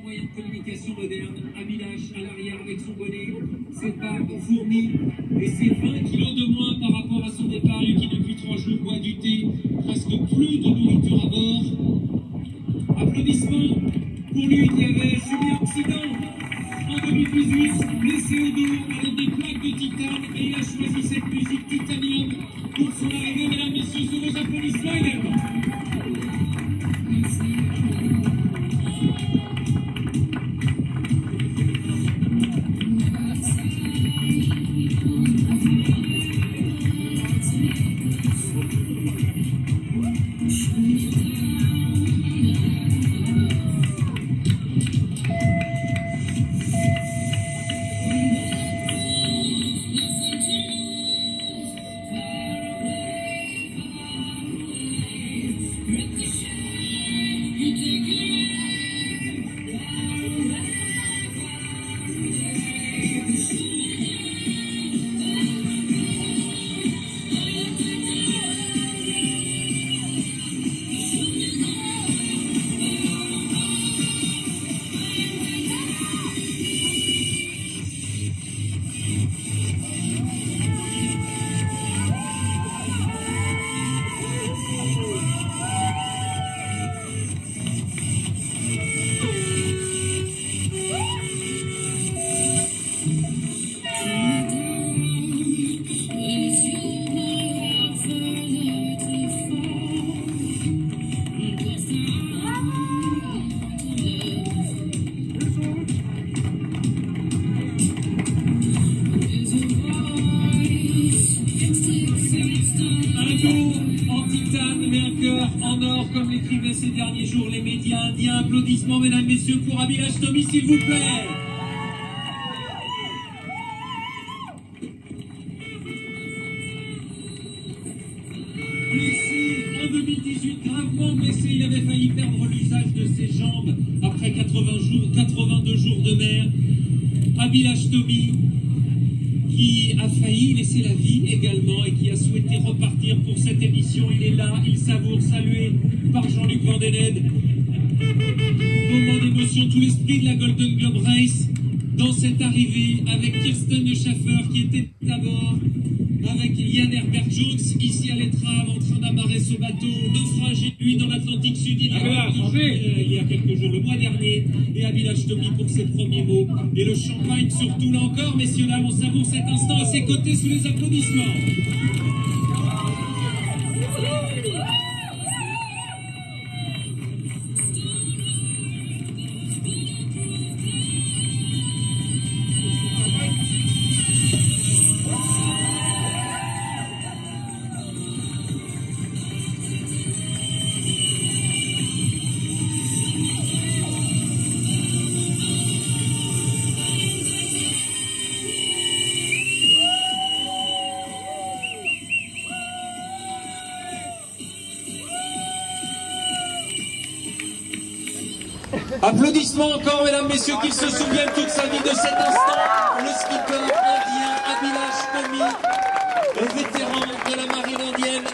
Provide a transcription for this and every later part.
moyen de communication moderne. Abhilash à l'arrière avec son bonnet, ses barbes fournies et ses 20 kilos de moins par rapport à son départ et qui depuis 3 jours boit du thé, presque plus de nourriture à bord. Applaudissements pour lui qui avait subi un accident en 2018, blessé au dos avec des plaques de titane, et il a choisi cette musique titanium pour son arrivée. Mesdames, messieurs, sous vos applaudissements également. En or, comme l'écrivaient ces derniers jours les médias indiens. Applaudissements, mesdames, messieurs, pour Abhilash Tomy, s'il vous plaît. Blessé en 2018, gravement blessé, il avait failli perdre l'usage de ses jambes après 82 jours de mer. Abhilash Tomy, qui a failli laisser la vie également et qui a souhaité repartir pour cette émission. Il est là, il savoure, salué par Jean-Luc Vandened. Moment d'émotion, tout l'esprit de la Golden Globe Race dans cette arrivée avec Kirsten de Schaffer qui était à bord, avec Yann Herbert-Jones ici à l'étrave en train d'amarrer ce bateau, naufragé lui dans l'Atlantique Sud il y a quelques jours, le mois dernier, et Abhilash Tomy pour ses premiers mots. Et le champagne surtout là encore, messieurs dames, on savoure cet instant à ses côtés sous les applaudissements. Applaudissements encore, mesdames, messieurs, qui se souviennent toute sa vie de cet instant. Le skipper indien Abhilash Tomy, le vétéran de la marine indienne,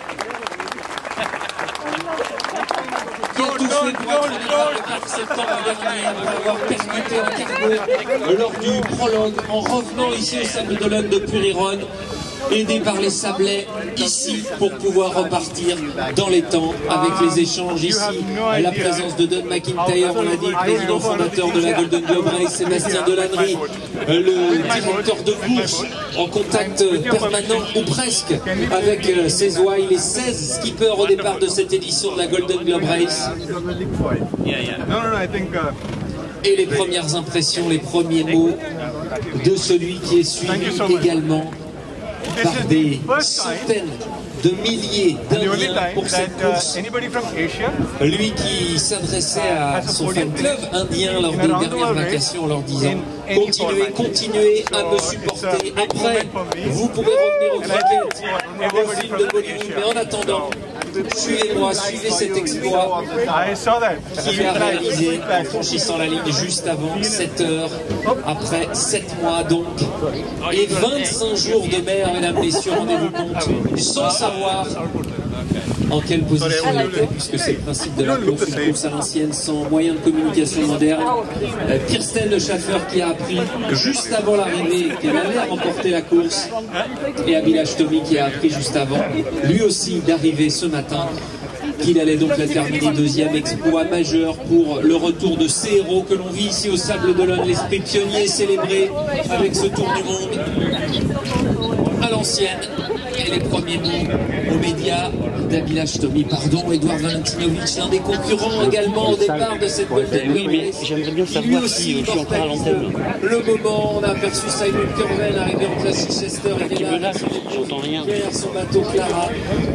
qui a tout fait pour être départ le 4 septembre dernier après avoir percuté un cargo lors du prologue en revenant ici au Sable d'Olonne de Puriron, aidé par les Sablais ici pour pouvoir repartir dans les temps avec les échanges ici, la présence de Don McIntyre, on l'a dit, président fondateur de la Golden Globe Race, Sébastien Delannery, le directeur de course en contact permanent ou presque avec ses ouailles, les 16 skippers au départ de cette édition de la Golden Globe Race. Et les premières impressions, les premiers mots de celui qui est suivi également par des centaines de milliers d'Indiens pour cette course. Lui qui s'adressait à son fan club indien lors des dernières vacations en leur disant « Continuez à me supporter. Après, vous pourrez revenir au cricket, au film de Bollywood. Mais en attendant, suivez-moi, suivez cet exploit qu'il a réalisé en franchissant la ligne juste avant 7 heures, après 7 mois donc, et 25 jours de mer, mesdames, messieurs, rendez-vous compte, sans savoir en quelle position elle était, puisque c'est le principe de la course, une course à l'ancienne sans moyens de communication moderne. Kirsten, le chauffeur, qui a appris juste avant l'arrivée qu'elle allait remporter la course, et Abhilash Tomy qui a appris juste avant, lui aussi, d'arriver ce matin, qu'il allait donc la terminer deuxième. Exploit majeur pour le retour de ces héros que l'on vit ici au Sables d'Olonne, l'esprit pionnier célébré avec ce tour du monde à l'ancienne. Et les premiers mots aux médias d'Abhilash Tomy, Edouard Valentinovic, l'un des concurrents également au départ de cette Golden Race. J'aimerais bien savoir si je suis encore à l'antenne. Le moment, on a aperçu Simon Curven arriver en classe Chichester, il est là, derrière son bateau Clara.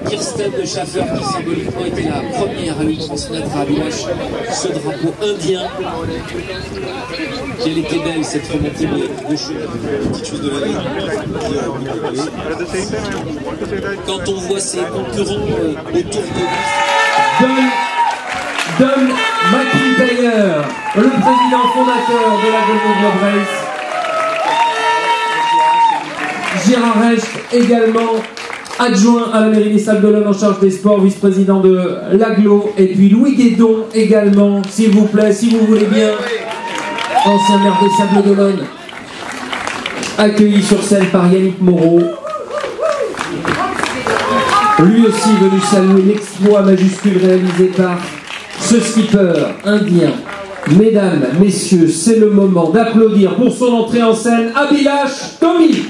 Kirsten, le chauffeur, qui symboliquement était la première à lui transmettre à Abhilash ce drapeau indien. Quelle était belle cette remontée de cheveux. Petite chose de la vie. Quand on voit ses concurrents autour de lui. Don McIntyre, le président fondateur de la Golden Globe Race. Gérard Recht, également adjoint à la mairie des Sables d'Olonne en charge des sports, vice-président de l'Aglo. Et puis Louis Guédon également, s'il vous plaît, si vous voulez bien, ancien maire des Sables d'Olonne, accueilli sur scène par Yannick Moreau. Lui aussi venu saluer l'exploit majuscule réalisé par ce skipper indien. Mesdames, messieurs, c'est le moment d'applaudir pour son entrée en scène Abhilash Tomy.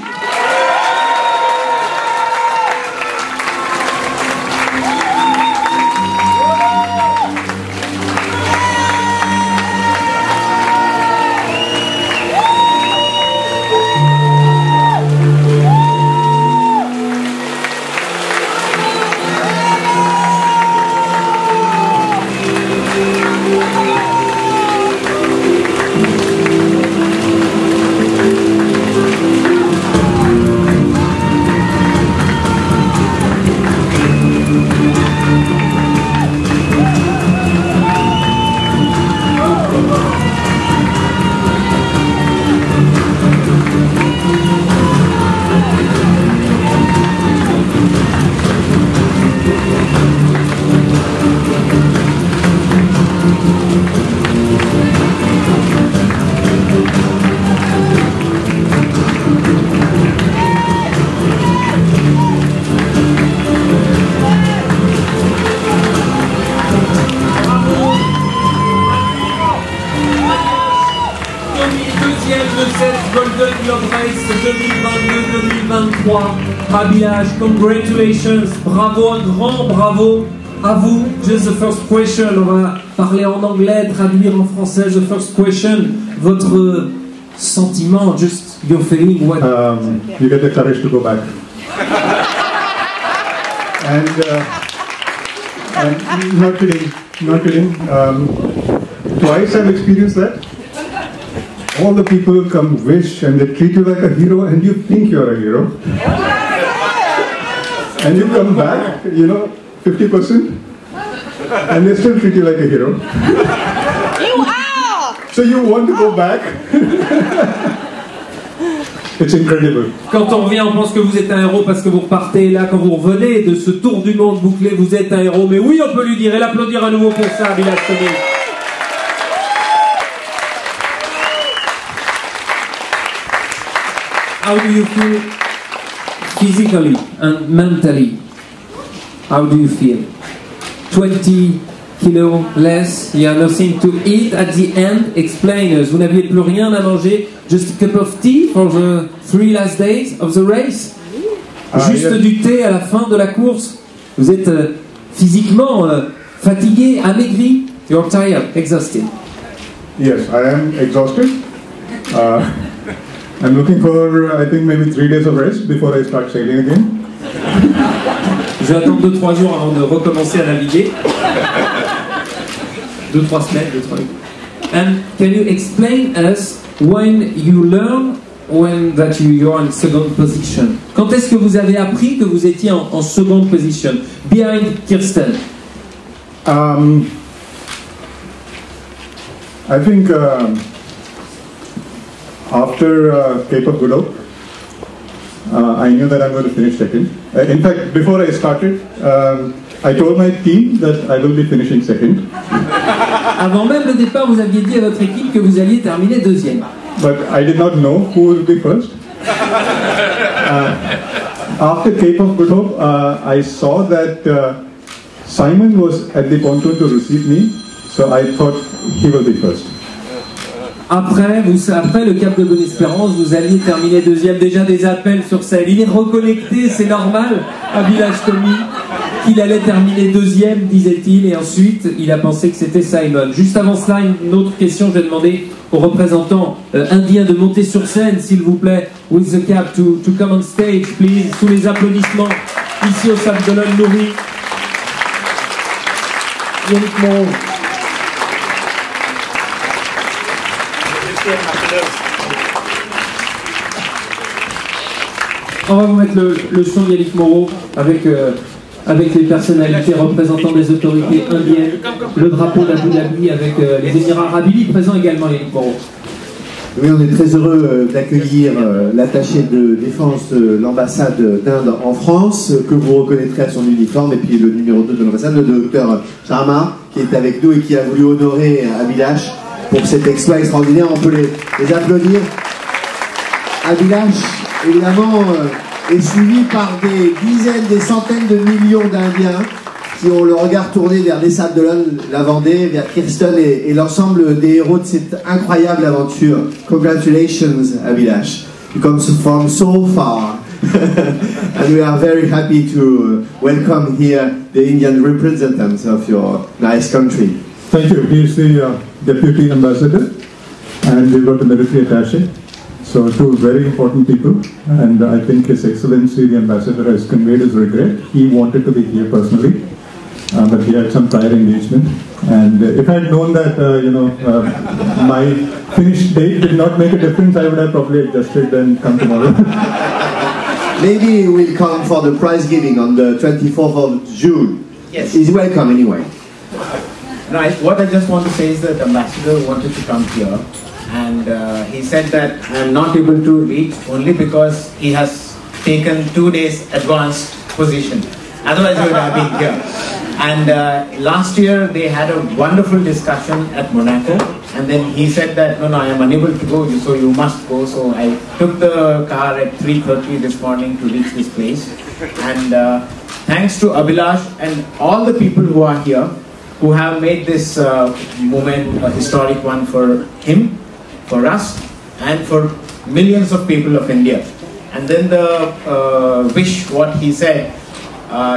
Golden Globe Race 2022-2023. Abhilash, congratulations, bravo, un grand bravo à vous. Just the first question, on va parler en anglais, traduire en français. The first question, votre sentiment, just your feeling, what? You get the courage to go back. and not kidding. Twice I've experienced that. All the people come wish and they treat you like a hero and you think you're a hero. And you come back, 50%, and they still treat you like a hero. You are! So you want to go back. It's incredible. Quand on revient, on pense que vous êtes un héros parce que vous repartez. Là, quand vous revenez de ce tour du monde bouclé, vous êtes un héros. Mais oui, on peut lui dire et l'applaudir à nouveau pour ça, Abhilash Tomy. How do you feel physically and mentally? How do you feel? 20 kilos less, you have nothing to eat at the end. Explain us. Vous n'aviez plus rien à manger. Just a cup of tea for the 3 last days of the race. Juste yes. Du thé à la fin de la course. Vous êtes physiquement fatigué, amaigri. You're tired, exhausted. Yes, I am exhausted. I'm looking for, I think, maybe 3 days of rest before I start sailing again. Je vais attendre 2-3 jours avant de recommencer à naviguer. 2-3 semaines, 2-3 jours. And can you explain us when you learn that you are in second position? Quand est-ce que vous avez appris que vous étiez en second position, behind Kirsten? I think after Cape of Good Hope, I knew that I'm going to finish second. In fact, before I started, I told my team that I will be finishing second. Avant même le départ, vous aviez dit à votre équipe que vous alliez terminer deuxième. But I did not know who will be first. After Cape of Good Hope, I saw that Simon was at the pontoon to receive me, so I thought he will be first. Après le Cap de Bonne-Espérance, vous alliez terminer deuxième. Déjà des appels sur scène. Il est reconnecté, c'est normal, Abhilash Tomy, qu'il allait terminer deuxième, disait-il, et ensuite il a pensé que c'était Simon. Juste avant cela, une autre question, je vais demander aux représentants indiens de monter sur scène, s'il vous plaît, with the cap, to come on stage, please, sous les applaudissements, ici au Sable de l'Homme Nourri. Yannick Moreau. On va vous mettre le son de Yannick Moreau avec les personnalités représentant des autorités indiennes, le drapeau d'Abu Dhabi avec les Émirats Arabes Unis présents également, Yannick Moreau. Oui, on est très heureux d'accueillir l'attaché de défense de l'ambassade d'Inde en France, que vous reconnaîtrez à son uniforme, et puis le numéro 2 de l'ambassade, le docteur Sharma, qui est avec nous et qui a voulu honorer Abhilash pour cet exploit extraordinaire. On peut les applaudir. Abhilash, évidemment, est suivi par des dizaines, des centaines de millions d'Indiens qui ont le regard tourné vers les Sables de l'Homme, la Vendée, vers Kirsten et l'ensemble des héros de cette incroyable aventure. Congratulations, Abhilash. You come from so far. And we are very happy to welcome here the Indian representatives of your nice country. Thank you. He is the Deputy Ambassador, and we've got a military attaché. So two very important people, and I think His Excellency the Ambassador has conveyed his regret. He wanted to be here personally, but he had some prior engagement. And if I had known that, my finish date did not make a difference, I would have probably adjusted and come tomorrow. Maybe we'll come for the prize giving on the 24th of June. Yes. He's welcome anyway. Right, what I just want to say is that the ambassador wanted to come here, and he said that I am not able to reach only because he has taken 2 days advanced position. Otherwise he would have been here. And last year they had a wonderful discussion at Monaco, and then he said that no, I am unable to go, so you must go. So I took the car at 3:30 this morning to reach this place. And thanks to Abhilash and all the people who are here, who have made this moment a historic one for him, for us, and for millions of people of India. And then the wish, what he said,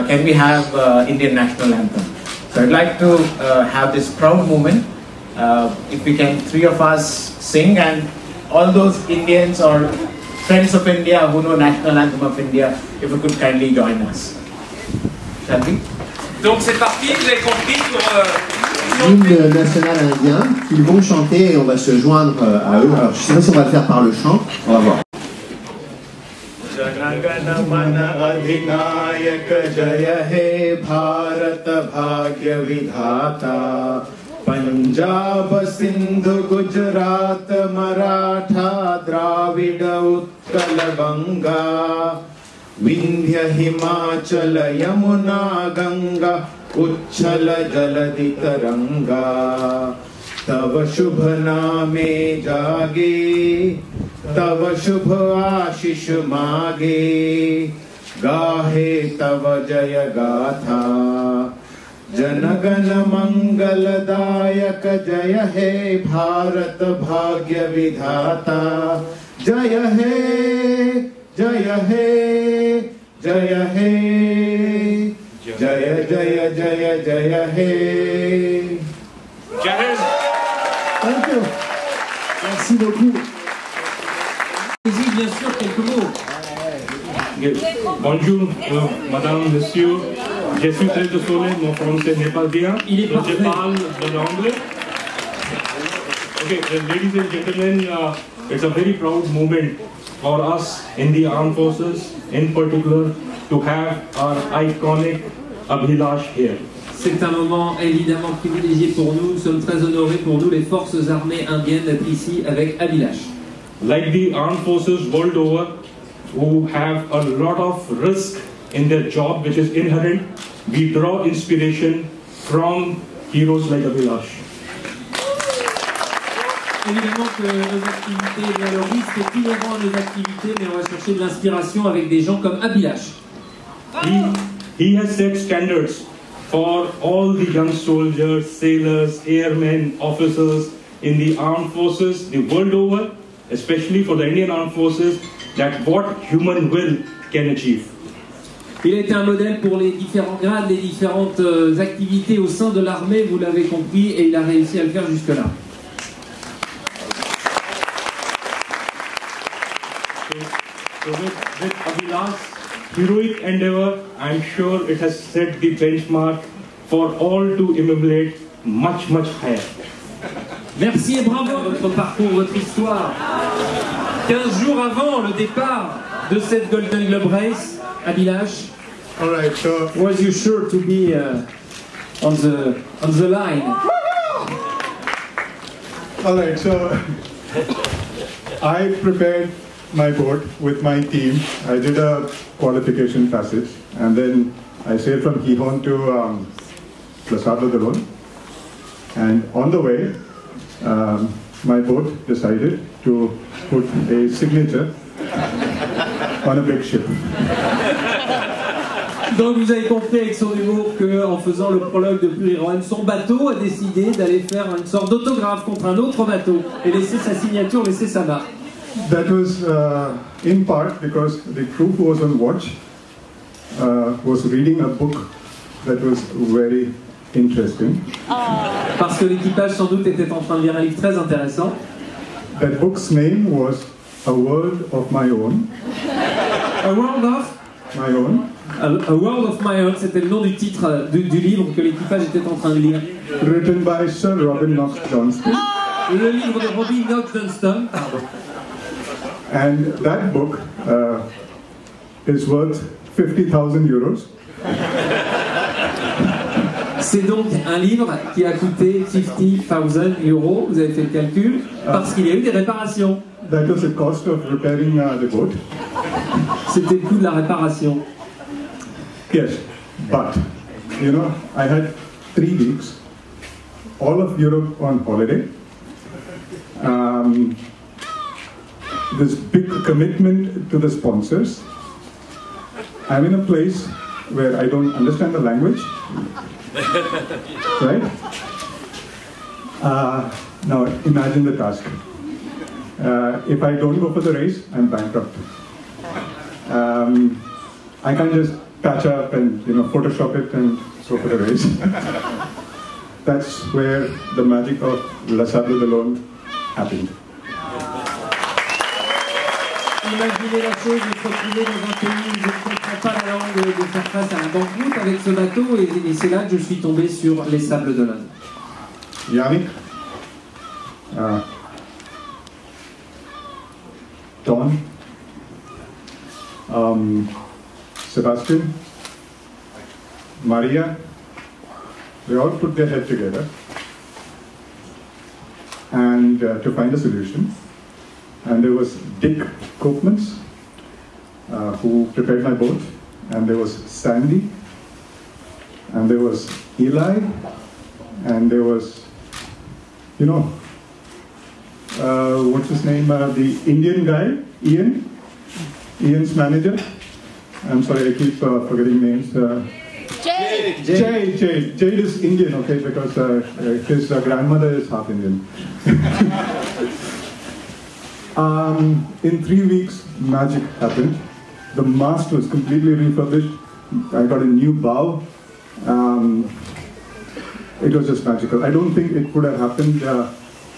can we have Indian national anthem? So I'd like to have this proud moment. If we can, 3 of us sing, and all those Indians or friends of India who know national anthem of India, if you could kindly join us. Shall we? Donc c'est parti, vous avez compris pour... L'hymne national indien qu'ils vont chanter et on va se joindre à eux. Alors je sais pas si on va le faire par le chant, on va voir. Janagana mana adhinayak jaya he Bharat bhagya vidhata Punjab Sindhu Gujarat Maratha Dravida Utkal Ganga Vindhya Himachal Yamuna Ganga Uchchal Jaladi Taranga Tava Shubha Name Jage Tava Shubha Ashish Mage Gahe Tava Jaya Gatha Janagana Mangal Dayak Jaya He Bharat Bhagya Vidhata Jaya He Jaya He Jaya He Jaya Jaya Jaya Jaya He. Thank you. Merci beaucoup. Bien sûr, quelques mots. Bonjour, madame, monsieur. Je suis très désolé, mon français n'est pas bien. Il est parfait. Je parle de l'anglais. Okay, ladies and gentlemen, it's a very proud moment for us in the armed forces, in particular, to have our iconic Abhilash here. C'est un moment évidemment privilégié pour nous. Nous sommes très honorés pour nous, les forces armées indiennes, d'être ici avec Abhilash. Like the armed forces world over, who have a lot of risk in their job, which is inherent. We draw inspiration from heroes like Abhilash. Évidemment que nos activités, eh bien, le risque est inhérent à nos activités, mais on va chercher de l'inspiration avec des gens comme Abhilash. He has set standards for all the young soldiers, sailors, airmen, officers in the armed forces the world over, especially for the Indian armed forces, that what human will can achieve. Il a été un modèle pour les différents grades, les différentes activités au sein de l'armée, vous l'avez compris, et il a réussi à le faire jusque-là. So with Abhilash's heroic endeavor, I'm sure it has set the benchmark for all to emulate much, much higher. Merci et bravo à votre parcours, votre histoire. 15 jours avant le départ de cette Golden Globe Race, Abhilash, All right, so was you sure to be on the line? all right, so I prepared my boat with my team. I did a qualification passage, and then I sailed from Gijón to the Sables de Lone. And on the way, my boat decided to put a signature on a big ship. Donc vous avez compris avec son humour qu'en faisant le prologue de Puriron, son bateau a décidé d'aller faire une sorte d'autographe contre un autre bateau et laisser sa signature, laisser sa marque. That was in part because the crew who was on watch was reading a book that was very interesting. Parce que l'équipage sans doute était en train de lire un livre très intéressant. That book's name was A World of My Own. A World of My Own. A World of My Own, c'était le nom du titre du livre que l'équipage était en train de lire. Written by Sir Robin Knox Johnston. Le livre de Robin Knox Johnston. And that book is worth 50,000 euros. C'est donc un livre qui a coûté 50,000 euros, vous avez fait le calcul, parce qu'il y a eu des réparations. That was the cost of repairing the boat. C'était le coût de la réparation. Yes, but, you know, I had 3 weeks, all of Europe on holiday. This big commitment to the sponsors. I'm in a place where I don't understand the language, right? Now imagine the task. If I don't go for the race, I'm bankrupt. I can't just patch up and Photoshop it and go for the race. That's where the magic of Les Sables de Lone happened. Imaginez la chose de se retrouver dans un pays où je ne comprends pas la langue, de faire face à la banqueroute avec ce bateau, et c'est là que je suis tombé sur les Sables de Lone. Yannick, Don, Sebastian, Maria, they all put their head together and to find a solution. And there was Dick Koopmans, who prepared my boat, and there was Sandy, and there was Eli, and there was, what's his name, the Indian guy, Ian's manager. I'm sorry, I keep forgetting names. Jade is Indian, okay, because his grandmother is half Indian. In 3 weeks, magic happened. The mast was completely refurbished. I got a new bow. It was just magical. I don't think it would have happened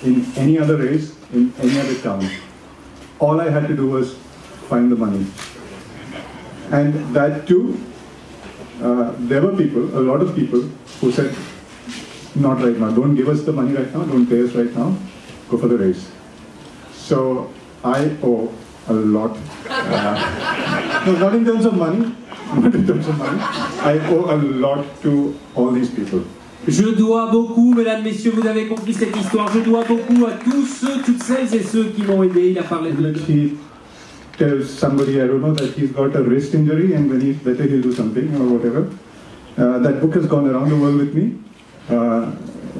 in any other race, in any other town. All I had to do was find the money. And that too, there were people, a lot of people, who said, not right now, don't give us the money right now, don't pay us right now, go for the race. So I owe a lot, no, not in terms of money, I owe a lot to all these people. Je dois beaucoup, mesdames, messieurs, vous avez compris cette histoire, je dois beaucoup à tous ceux, toutes celles et ceux qui m'ont aidé. Il a parlé de tells somebody, I don't know, that he's got a wrist injury and when he's better he'll do something or whatever. That book has gone around the world with me.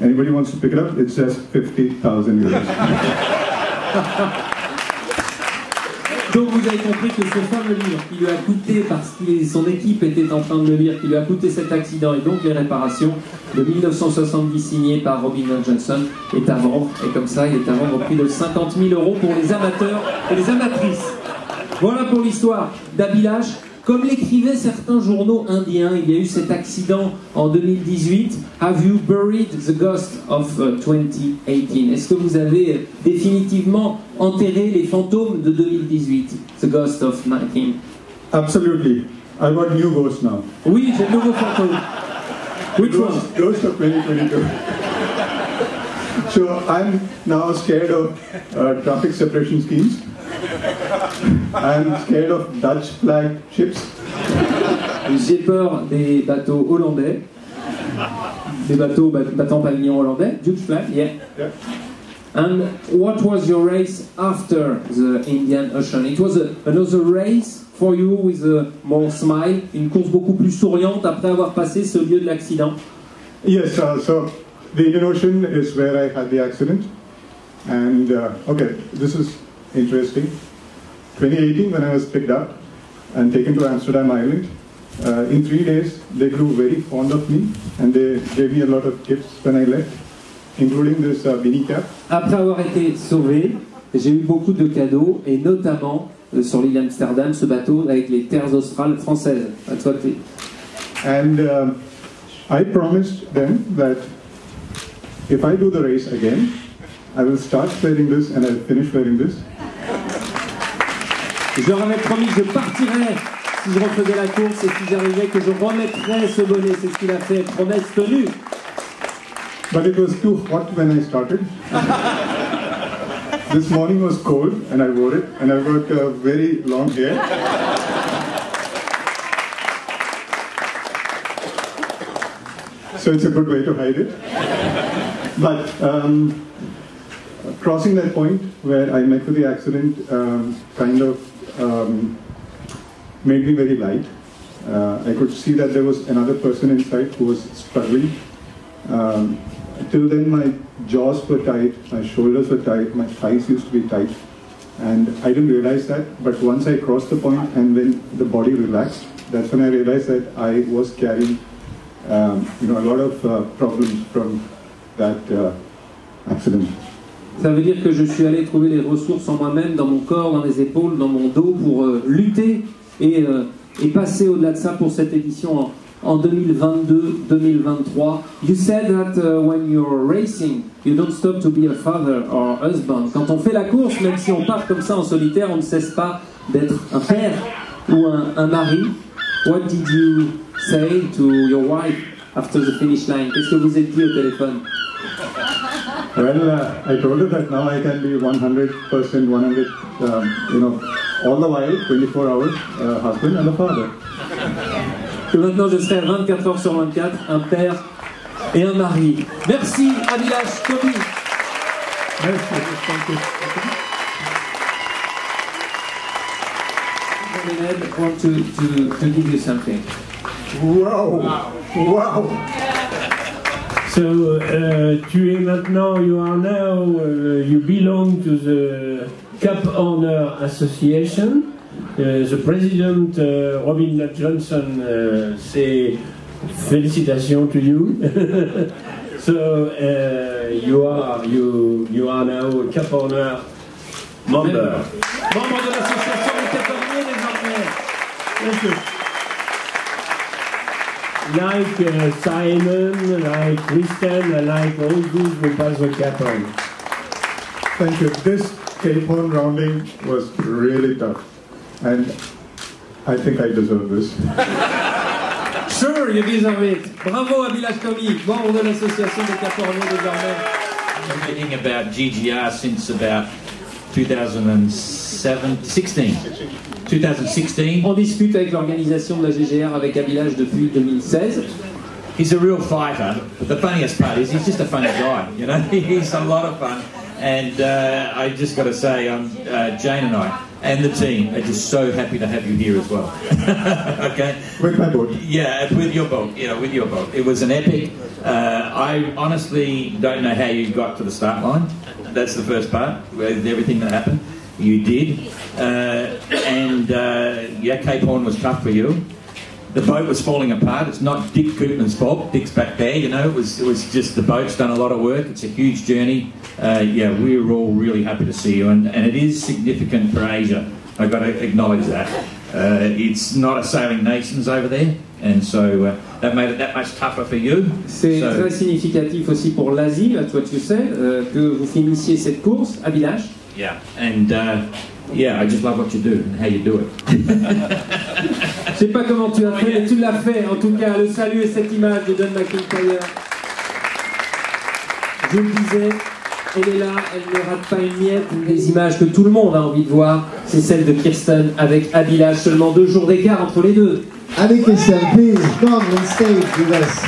Anybody wants to pick it up? It's just 50,000 euros. Donc vous avez compris que ce fameux livre qui lui a coûté, parce que son équipe était en train de le lire, qui lui a coûté cet accident et donc les réparations, de 1970 signé par Robin Johnson, est à vendre. Et comme ça, il est à vendre au prix de 50 000 € pour les amateurs et les amatrices. Voilà pour l'histoire d'Abhilash. Comme l'écrivaient certains journaux indiens, il y a eu cet accident en 2018. Have you buried the ghost of 2018? Est-ce que vous avez définitivement enterré les fantômes de 2018? The ghost of 19. Absolutely. I got new ghost now. Oui, j'ai de nouveaux fantômes. Which one? Ghost of 2022. So I'm now scared of traffic separation schemes. I'm scared of Dutch flag ships. J'ai peur des bateaux hollandais, des bateaux battant pavillon hollandais, Dutch flag, yeah. Yeah. And what was your race after the Indian Ocean? It was another race for you with a more smile, une course beaucoup plus souriante après avoir passé ce lieu de l'accident. Yes, so the Indian Ocean is where I had the accident. And okay, this is interesting. 2018, when I was picked up and taken to Amsterdam Island, in 3 days they grew very fond of me and they gave me a lot of gifts when I left, including this beanie cap. Après avoir été sauvé, j'ai eu beaucoup de cadeaux et notamment sur l'île d'Amsterdam, ce bateau avec les terres australes françaises. And I promised them that if I do the race again, I will start wearing this and I'll finish wearing this. Je leur avais promis que je partirais si je refaisais la course et si j'arrivais que je remettrais ce bonnet. C'est ce qu'il a fait, promesse tenue. But it was too hot when I started. This morning was cold and I wore it and I've got very long hair. So it's a good way to hide it. But crossing that point where I met with the accident kind of made me very light. I could see that there was another person inside who was struggling. Till then my jaws were tight, my shoulders were tight, my thighs used to be tight. And I didn't realize that, but once I crossed the point and when the body relaxed, that's when I realized that I was carrying a lot of problems from that accident. Ça veut dire que je suis allé trouver les ressources en moi-même, dans mon corps, dans les épaules, dans mon dos, pour lutter et passer au-delà de ça pour cette édition en 2022-2023. You said that when you're racing, you don't stop to be a father or husband. Quand on fait la course, même si on part comme ça en solitaire, on ne cesse pas d'être un père ou un mari. What did you say to your wife after the finish line? Qu'est-ce que vous êtes dit au téléphone? Well, I told her that now I can be 100%, 100, all the while, 24 hours, husband and a father. Que maintenant je serai 24 heures sur 24, un père et un mari. Merci, Abhilash, Tomy. Merci. I want to give you something. Wow! Wow! So, you belong to the Cup Owner Association. The president, Robin Johnson, say félicitations to you. So, you are now a Cup Owner member. Membre de l'association des capitaines désormais. Thank you. Like Simon, like Christian, like all those who pass the Cape Horn. Thank you. This Cape Horn rounding was really tough. And I think I deserve this. Sure, you deserve it. Bravo, Abhilash Tomy, membre de l'association des capitaines désormais. I've been thinking about GGR since about 2016. On discute avec l'organisation de la GGR avec Abhilash depuis 2016. He's a real fighter. But the funniest part is he's just a funny guy. You know, he's a lot of fun. And I just got to say, Jane and I and the team are just so happy to have you here as well. Okay? With my boat. Yeah, with your boat. With your boat. It was an epic. I honestly don't know how you got to the start line. That's the first part, with everything that happened. You did. Cape Horn was tough for you. The boat was falling apart. It's not Dick Koopman's fault. Dick's back there, you know. It was just the boat's done a lot of work. It's a huge journey. We were all really happy to see you, and it is significant for Asia. I've got to acknowledge that. It's not a sailing nations over there, and so that made it that much tougher for you. C'est très significatif aussi pour l'Asie, that's what you said, que vous finissiez cette course, Abhilash. Yeah, and I just love what you do and how you do it. Je sais pas comment tu as fait, mais tu l'as fait. En tout cas, le salut et cette image de John McIntyre. Je le disais, elle est là, elle ne rate pas une miette. Une des images que tout le monde a envie de voir, c'est celle de Kirsten avec Abhilash. Seulement 2 jours d'écart entre les deux. Avec Kirsten, please, come on stage with us.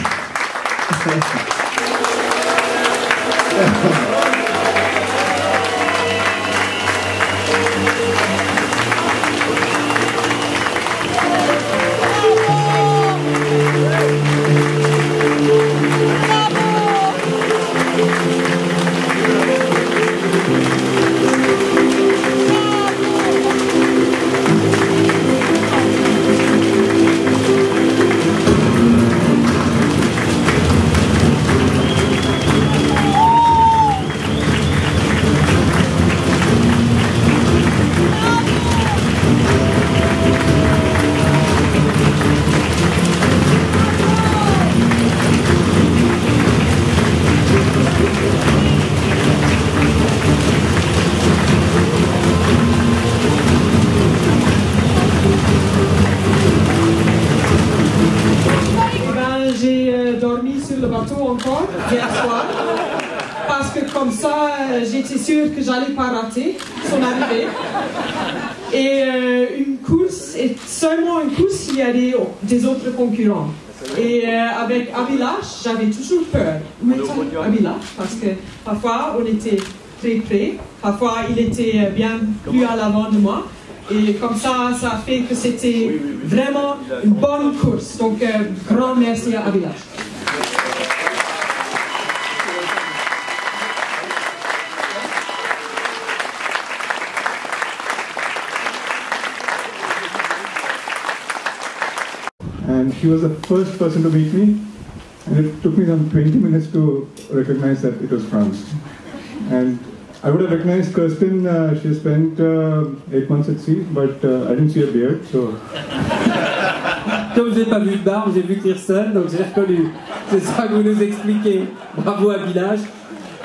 Hier soir, parce que comme ça, j'étais sûre que j'allais pas rater son arrivée. Et une course, et seulement une course, il y a des autres concurrents. Et avec Abhilash, j'avais toujours peur. Où était Abhilash? Parce que parfois, on était très près, parfois, il était bien plus à l'avant de moi. Et comme ça, ça a fait que c'était vraiment une bonne course. Donc, grand merci à Abhilash. And she was the first person to meet me, and it took me some 20 minutes to recognize that it was France. And I would have recognized Kirsten. She spent 8 months at sea, but I didn't see a beard, so... Comme je n'ai pas vu de barbe, j'ai vu Kirsten, donc j'ai reconnu. C'est ça que vous nous expliquez. Bravo Abhilash.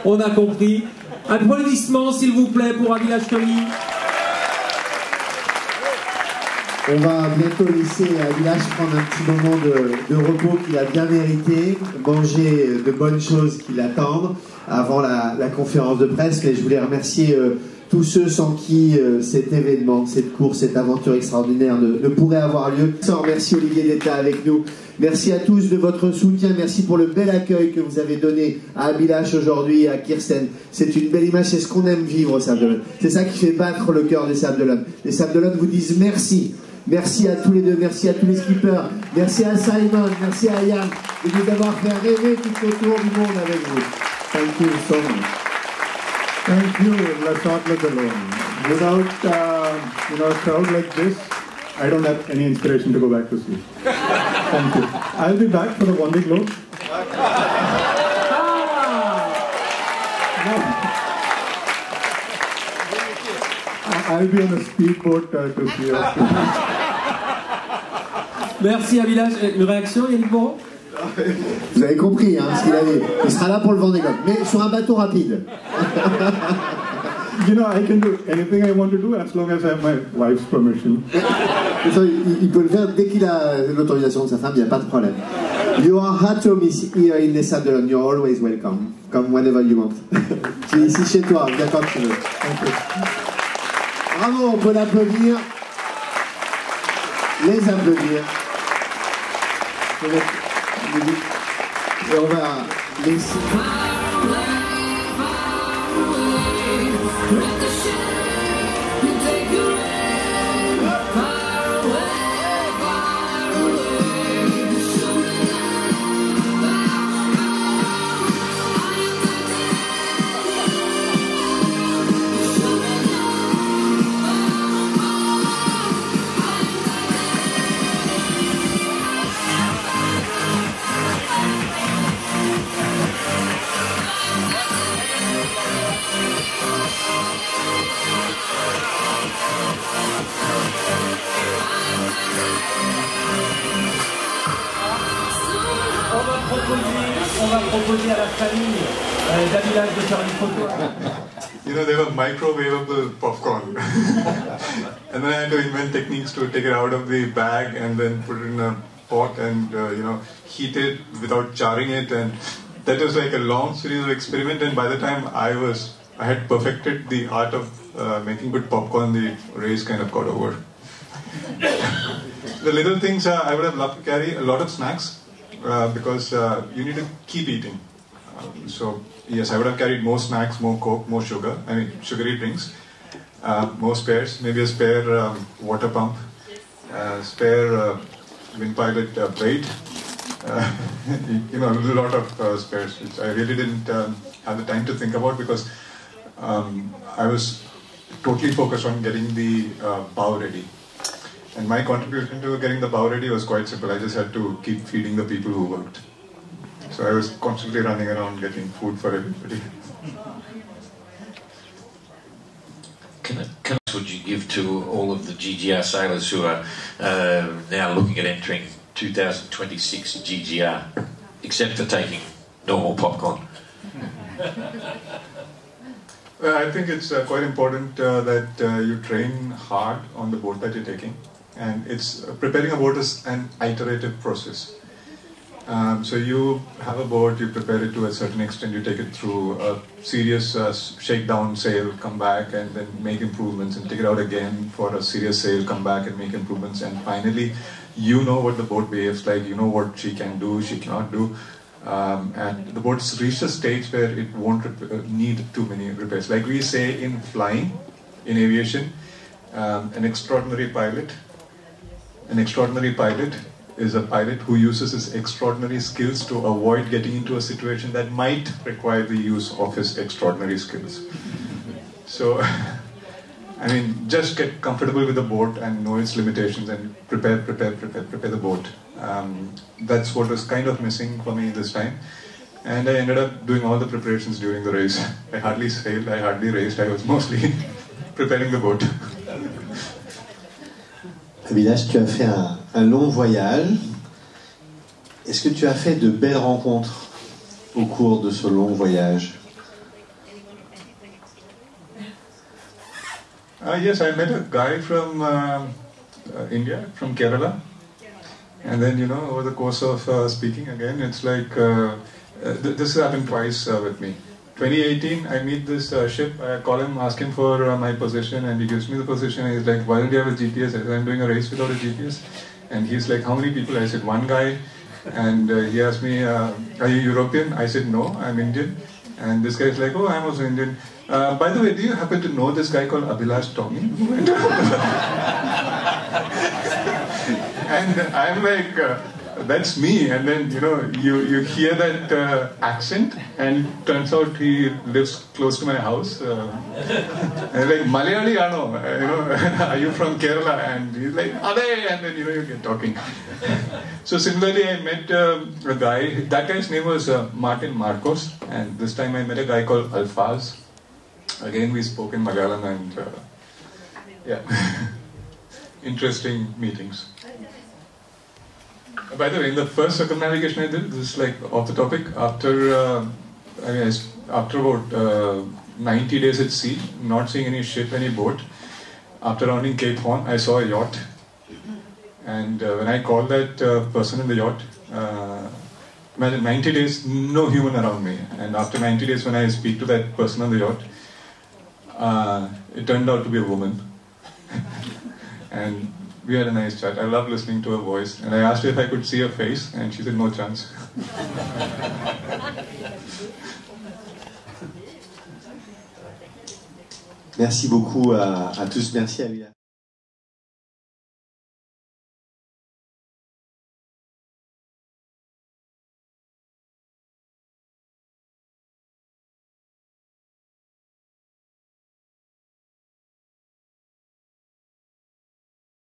On a compris. Applaudissements s'il vous plaît pour Abhilash Tomy. On va bientôt laisser Abhilash prendre un petit moment de repos qu'il a bien mérité, manger de bonnes choses qui l'attendent avant la conférence de presse. Et je voulais remercier tous ceux sans qui cet événement, cette course, cette aventure extraordinaire ne pourrait avoir lieu. Merci Olivier d'être là avec nous. Merci à tous de votre soutien. Merci pour le bel accueil que vous avez donné à Abhilash aujourd'hui, à Kirsten. C'est une belle image, c'est ce qu'on aime vivre au Sables d'Olonne. C'est ça qui fait battre le cœur des Sables d'Olonne. Les Sables d'Olonne vous disent merci. Merci à tous les deux, merci à tous les skippers, merci à Simon, merci à Yann de nous avoir fait rêver tout autour du monde avec vous. Thank you so much. Thank you, let's not let alone. Without a crowd like this, I don't have any inspiration to go back to sleep. Thank you. I'll be back for the One Day Globe. I'll be on a speedboat to see us. Merci Abhilash. Une réaction, Yannick Moreau? Vous avez compris, hein, ce qu'il avait. Il sera là pour le Vendée Globe, mais sur un bateau rapide. You know, I can do anything I want to do as long as I have my wife's permission. Il peut le faire dès qu'il a l'autorisation de sa femme, il n'y a pas de problème. You are at home here in les Sables d'Olonne. You're always welcome. Come whenever you want. Tu es ici chez toi, viens quand tu veux. Bravo, on peut l'applaudir. Les applaudir. Et on va laisser... Let the ship take you away. On va proposer à la famille d'Abhilash de faire une photo. You know, they were microwavable popcorn. And then I had to invent techniques to take it out of the bag and then put it in a pot and, heat it without charring it. And that was like a long series of experiments. And by the time I had perfected the art of making good popcorn, the race kind of got over. The little things I would have loved to carry a lot of snacks because you need to keep eating. So yes, I would have carried more snacks, more Coke, more sugar. I mean sugary drinks, more spares, maybe a spare water pump, spare wind pilot blade. A lot of spares, which I really didn't have the time to think about because I was totally focused on getting the bow ready. And my contribution to getting the bow ready was quite simple. I just had to keep feeding the people who worked. So I was constantly running around getting food for everybody. What would you give to all of the GGR sailors who are now looking at entering 2026 GGR, except for taking normal popcorn? Well, I think it's quite important that you train hard on the boat that you're taking. And it's preparing a boat is an iterative process. So you have a boat, you prepare it to a certain extent, you take it through a serious shakedown sail, come back and then make improvements and take it out again for a serious sail, come back and make improvements, and finally you know what the boat behaves like, you know what she can do, she cannot do, and the boat's reached a stage where it won't need too many repairs. Like we say in flying, in aviation, an extraordinary pilot is a pilot who uses his extraordinary skills to avoid getting into a situation that might require the use of his extraordinary skills. So, I mean, just get comfortable with the boat and know its limitations and prepare the boat. That's what was kind of missing for me this time. And I ended up doing all the preparations during the race. I hardly sailed, I hardly raced, I was mostly preparing the boat. Abhilash, tu as fait un long voyage. Est-ce que tu as fait de belles rencontres au cours de ce long voyage? Yes, I met a guy from India, from Kerala. And then, over the course of speaking again, it's like, this happened twice with me. 2018, I meet this ship, I call him, ask him for my position, and he gives me the position, and he's like, why don't you have a GPS? I said, I'm doing a race without a GPS. And he's like, how many people? I said, one guy. And he asked me, are you European? I said, no, I'm Indian. And this guy's like, oh, I'm also Indian. By the way, do you happen to know this guy called Abhilash Tomy? And I'm like, that's me. And then, you hear that accent, and turns out he lives close to my house. And like, Malayali, are you from Kerala? And he's like, Ade! And then, you get talking. So similarly, I met a guy, that guy's name was Martin Marcos, and this time I met a guy called Alfaz. Again, we spoke in Malayalam, and yeah, interesting meetings. By the way, in the first circumnavigation I did, this is like off the topic, after about 90 days at sea, not seeing any ship, any boat, after rounding Cape Horn, I saw a yacht. And when I called that person in the yacht, imagine 90 days, no human around me. And after 90 days, when I speak to that person on the yacht, it turned out to be a woman. And we had a nice chat. I love listening to her voice. And I asked her if I could see her face, and she said, no chance. Merci beaucoup à tous. Merci à Abhilash.